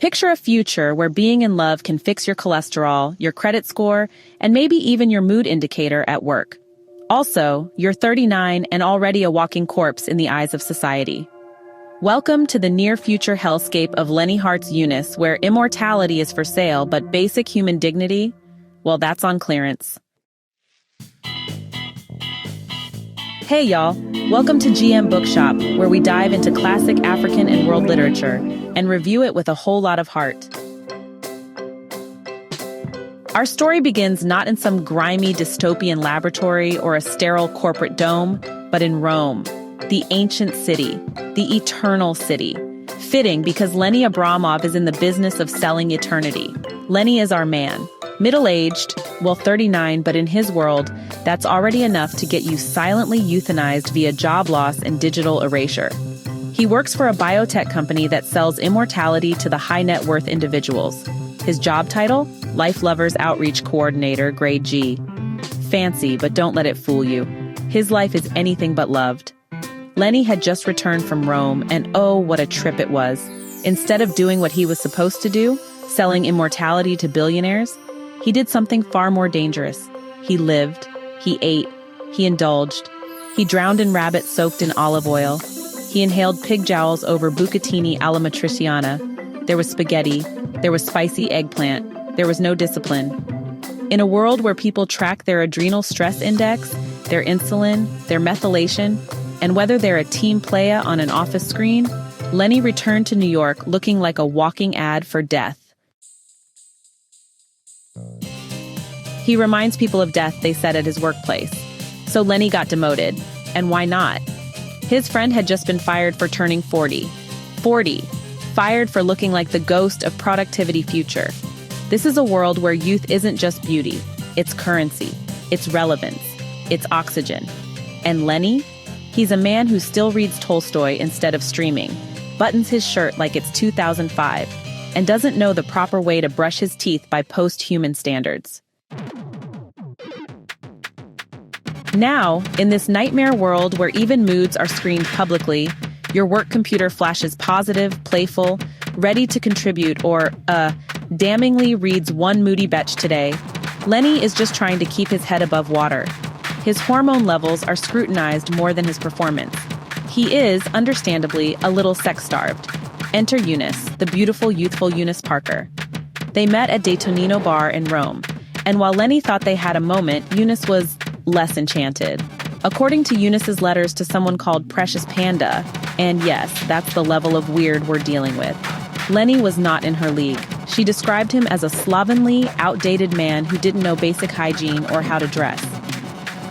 Picture a future where being in love can fix your cholesterol, your credit score, and maybe even your mood indicator at work. Also, you're 39 and already a walking corpse in the eyes of society. Welcome to the near-future hellscape of Lenny Hearts Eunice, where immortality is for sale, but basic human dignity, well, that's on clearance. Hey y'all, welcome to GMBookshop, where we dive into classic African and world literature and review it with a whole lot of heart. Our story begins not in some grimy dystopian laboratory or a sterile corporate dome, but in Rome, the ancient city, the eternal city. Fitting because Lenny Abramov is in the business of selling eternity. Lenny is our man. Middle-aged, well 39, but in his world, that's already enough to get you silently euthanized via job loss and digital erasure. He works for a biotech company that sells immortality to the high-net-worth individuals. His job title? Life Lovers Outreach Coordinator, Grade G. Fancy, but don't let it fool you. His life is anything but loved. Lenny had just returned from Rome, and oh, what a trip it was. Instead of doing what he was supposed to do, selling immortality to billionaires, he did something far more dangerous. He lived, he ate, he indulged. He drowned in rabbits soaked in olive oil. He inhaled pig jowls over bucatini alla matriciana. There was spaghetti, there was spicy eggplant, there was no discipline. In a world where people track their adrenal stress index, their insulin, their methylation, and whether they're a team playa on an office screen, Lenny returned to New York looking like a walking ad for death. He reminds people of death, they said at his workplace. So Lenny got demoted. And why not? His friend had just been fired for turning 40. 40. Fired for looking like the ghost of productivity future. This is a world where youth isn't just beauty. It's currency. It's relevance. It's oxygen. And Lenny? He's a man who still reads Tolstoy instead of streaming, buttons his shirt like it's 2005, and doesn't know the proper way to brush his teeth by post-human standards. Now, in this nightmare world where even moods are screened publicly, your work computer flashes positive, playful, ready to contribute, or, damningly reads one moody betch today, Lenny is just trying to keep his head above water. His hormone levels are scrutinized more than his performance. He is, understandably, a little sex-starved. Enter Eunice, the beautiful, youthful Eunice Parker. They met at De Tonino Bar in Rome, and while Lenny thought they had a moment, Eunice was less enchanted. According to Eunice's letters to someone called Precious Panda, and yes, that's the level of weird we're dealing with, Lenny was not in her league. She described him as a slovenly, outdated man who didn't know basic hygiene or how to dress.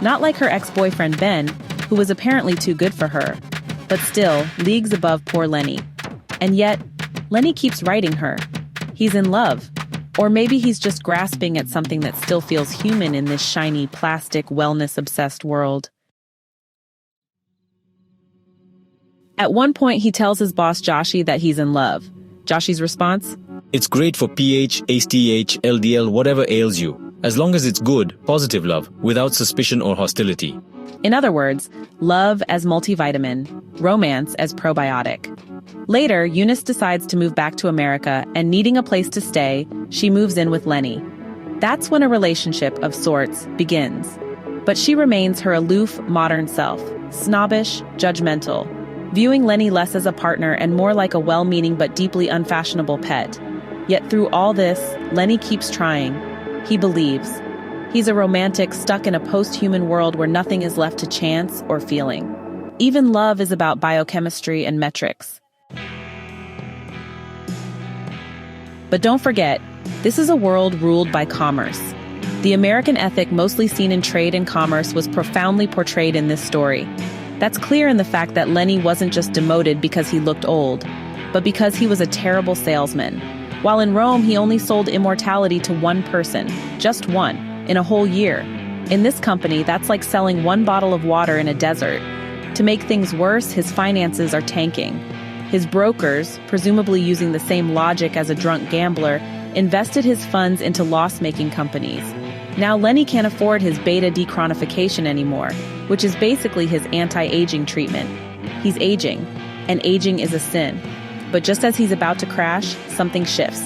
Not like her ex-boyfriend Ben, who was apparently too good for her, but still, leagues above poor Lenny. And yet, Lenny keeps writing her. He's in love. Or maybe he's just grasping at something that still feels human in this shiny, plastic, wellness-obsessed world. At one point, he tells his boss, Joshi, that he's in love. Joshi's response? It's great for pH, HDH, LDL, whatever ails you. As long as it's good, positive love, without suspicion or hostility. In other words, love as multivitamin, romance as probiotic. Later, Eunice decides to move back to America, and needing a place to stay, she moves in with Lenny. That's when a relationship of sorts begins. But she remains her aloof, modern self, snobbish, judgmental, viewing Lenny less as a partner and more like a well-meaning but deeply unfashionable pet. Yet through all this, Lenny keeps trying. He believes. He's a romantic stuck in a post-human world where nothing is left to chance or feeling. Even love is about biochemistry and metrics. But don't forget, this is a world ruled by commerce. The American ethic mostly seen in trade and commerce was profoundly portrayed in this story. That's clear in the fact that Lenny wasn't just demoted because he looked old, but because he was a terrible salesman. While in Rome, he only sold immortality to one person, just one, in a whole year. In this company, that's like selling one bottle of water in a desert. To make things worse, his finances are tanking. His brokers, presumably using the same logic as a drunk gambler, invested his funds into loss-making companies. Now Lenny can't afford his beta dechronification anymore, which is basically his anti-aging treatment. He's aging, and aging is a sin. But just as he's about to crash, something shifts.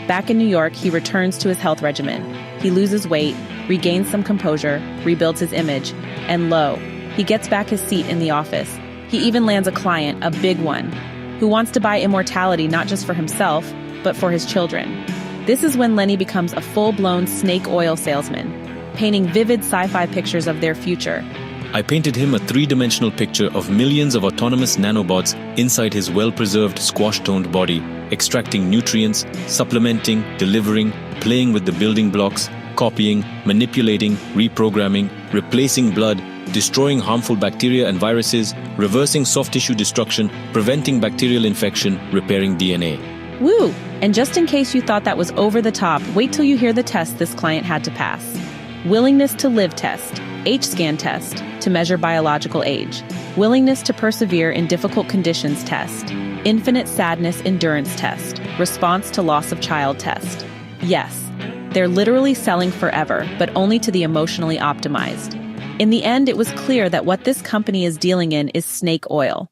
Back in New York, he returns to his health regimen. He loses weight, regains some composure, rebuilds his image, and lo, he gets back his seat in the office. He even lands a client, a big one, who wants to buy immortality not just for himself, but for his children. This is when Lenny becomes a full-blown snake oil salesman, painting vivid sci-fi pictures of their future. I painted him a three-dimensional picture of millions of autonomous nanobots inside his well-preserved squash-toned body, extracting nutrients, supplementing, delivering, playing with the building blocks, copying, manipulating, reprogramming, replacing blood, destroying harmful bacteria and viruses, reversing soft tissue destruction, preventing bacterial infection, repairing DNA. Woo! And just in case you thought that was over the top, wait till you hear the test this client had to pass. Willingness to live test, H-scan test, to measure biological age, willingness to persevere in difficult conditions test, infinite sadness endurance test, response to loss of child test. Yes, they're literally selling forever, but only to the emotionally optimized. In the end, it was clear that what this company is dealing in is snake oil.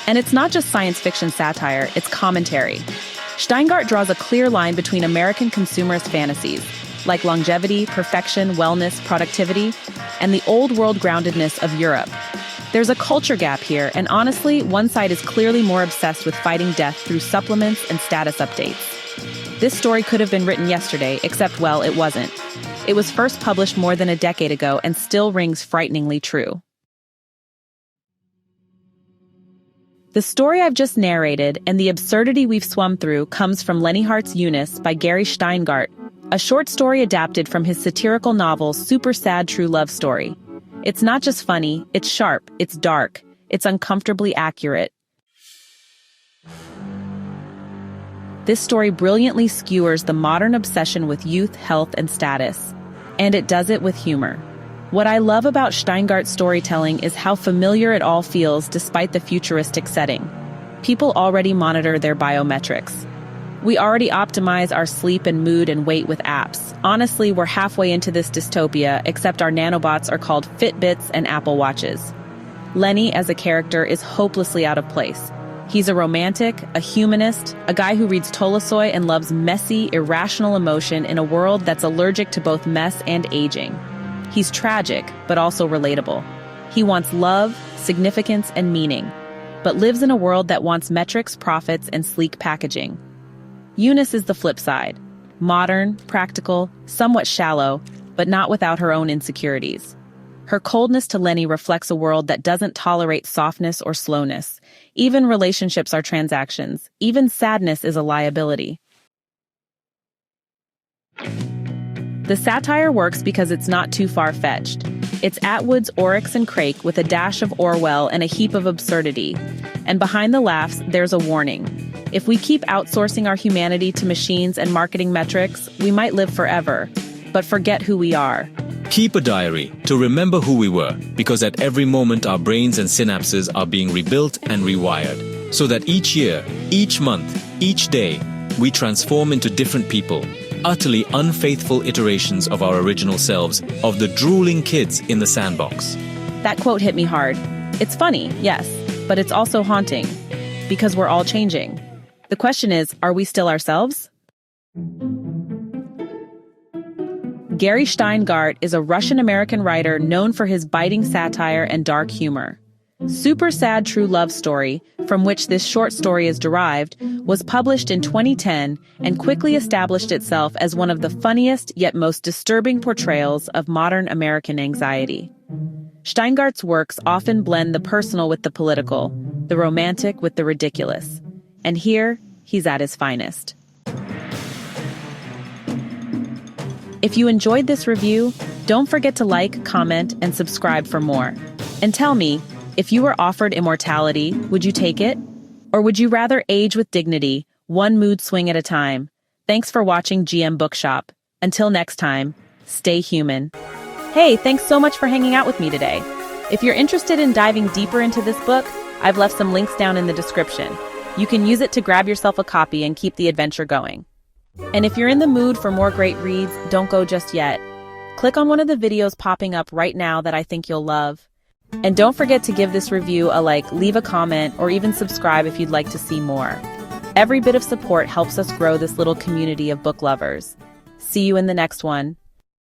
And it's not just science fiction satire, it's commentary. Shteyngart draws a clear line between American consumerist fantasies, like longevity, perfection, wellness, productivity, and the old-world groundedness of Europe. There's a culture gap here, and honestly, one side is clearly more obsessed with fighting death through supplements and status updates. This story could have been written yesterday, except, well, it wasn't. It was first published more than a decade ago and still rings frighteningly true. The story I've just narrated and the absurdity we've swum through comes from Lenny Hearts Eunice by Gary Shteyngart, a short story adapted from his satirical novel Super Sad True Love Story. It's not just funny, it's sharp, it's dark, it's uncomfortably accurate. This story brilliantly skewers the modern obsession with youth, health, and status. And it does it with humor. What I love about Shteyngart storytelling is how familiar it all feels despite the futuristic setting. People already monitor their biometrics. We already optimize our sleep and mood and weight with apps. Honestly, we're halfway into this dystopia, except our nanobots are called Fitbits and Apple Watches. Lenny, as a character, is hopelessly out of place. He's a romantic, a humanist, a guy who reads Tolstoy and loves messy, irrational emotion in a world that's allergic to both mess and aging. He's tragic, but also relatable. He wants love, significance, and meaning, but lives in a world that wants metrics, profits, and sleek packaging. Eunice is the flip side. Modern, practical, somewhat shallow, but not without her own insecurities. Her coldness to Lenny reflects a world that doesn't tolerate softness or slowness. Even relationships are transactions. Even sadness is a liability. The satire works because it's not too far-fetched. It's Atwood's Oryx and Crake with a dash of Orwell and a heap of absurdity. And behind the laughs, there's a warning. If we keep outsourcing our humanity to machines and marketing metrics, we might live forever, but forget who we are. Keep a diary to remember who we were, because at every moment our brains and synapses are being rebuilt and rewired, so that each year, each month, each day, we transform into different people, utterly unfaithful iterations of our original selves, of the drooling kids in the sandbox. That quote hit me hard. It's funny, yes, but it's also haunting, because we're all changing. The question is, are we still ourselves? Gary Shteyngart is a Russian-American writer known for his biting satire and dark humor. Super Sad True Love Story, from which this short story is derived, was published in 2010 and quickly established itself as one of the funniest yet most disturbing portrayals of modern American anxiety. Shteyngart's works often blend the personal with the political, the romantic with the ridiculous. And here, he's at his finest. If you enjoyed this review, don't forget to like, comment, and subscribe for more. And tell me, if you were offered immortality, would you take it? Or would you rather age with dignity, one mood swing at a time? Thanks for watching GMBookshop. Until next time, stay human. Hey, thanks so much for hanging out with me today. If you're interested in diving deeper into this book, I've left some links down in the description. You can use it to grab yourself a copy and keep the adventure going. And if you're in the mood for more great reads, don't go just yet. Click on one of the videos popping up right now that I think you'll love. And don't forget to give this review a like, leave a comment, or even subscribe if you'd like to see more. Every bit of support helps us grow this little community of book lovers. See you in the next one.